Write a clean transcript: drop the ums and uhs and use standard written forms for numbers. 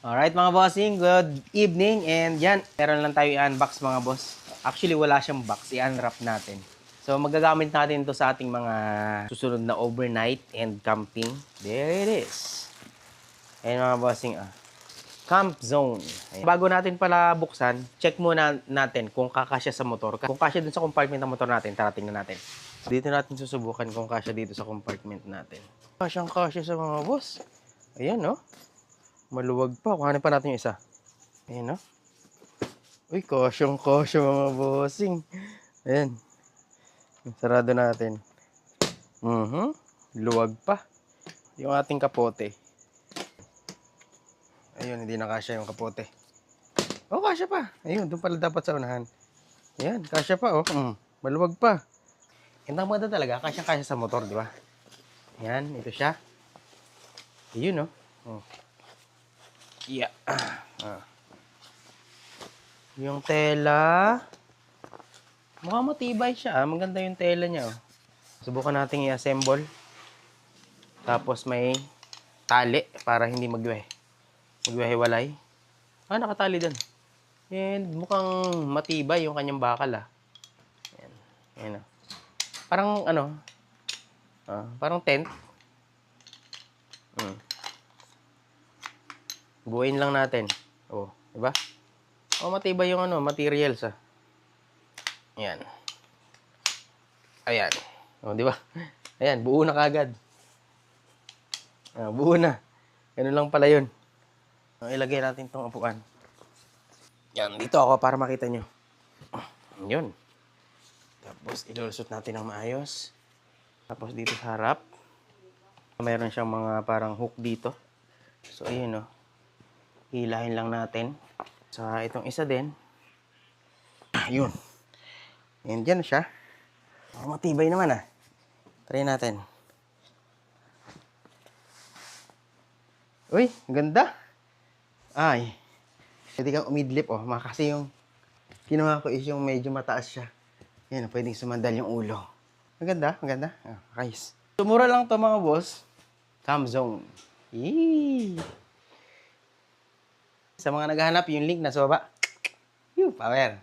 Alright mga bossing, good evening. And yan, meron lang tayo i-unbox mga boss. Actually, wala siyang box, i-unwrap natin. So, magagamit natin to sa ating mga susunod na overnight and camping. There it is. Ayan mga bossing, Camp Zone. Ayan. Bago natin pala buksan, check muna natin kung kakasya sa motor. Kung kasya dun sa compartment ng motor natin, tara tingnan natin. Dito natin susubukan kung kasya dito sa compartment natin. Kasyang kasya sa mga boss. Ayan, no? Maluwag pa. Kuhanin pa natin yung isa. Ayan, no? Uy, kasyang-kasya mga bossing. Ayan. Sarado natin. Luwag pa. Yung ating kapote. Ayun, hindi na kasya yung kapote. Oh, kasya pa. Ayun, doon pala dapat sa unahan. Ayan, kasya pa, oh. Maluwag pa. Ang maganda talaga, kasyang-kasya sa motor, di ba? Ayan, ito siya. Ayun, no? Oh. Yeah. Yung tela. Mukhang matibay siya. Maganda yung tela niya. Oh. Subukan natin i-assemble. Tapos may tali para hindi magwahiwalay. Nakatali din. And mukhang matibay yung kanyang bakal. Ayan. Ayan. Parang parang tent. Buuin lang natin. Oh, di ba? Oh, matibay yung materials Ayan. Ayan. Oh, di ba? Ayan, buo na kagad. Buo na. Ganun lang pala yun. Ilagay natin tong upuan. Yan, dito ako para makita nyo. Yun. Tapos, ilulusot natin ng maayos. Tapos, dito sa harap. Mayroon siyang mga parang hook dito. So, ayun, hilahin lang natin. Sa itong isa din. Yun. And dyan siya. Matibay naman Try natin. Uy, ganda. Ay. Pwede kang umidlip kasi yung ginawa ko is yung medyo mataas siya. Yan, pwedeng sumandal yung ulo. Maganda. Guys. Sumura lang to mga boss. Camp Zone. Yee! Sa mga naghahanap, yung link nasa baba. Power.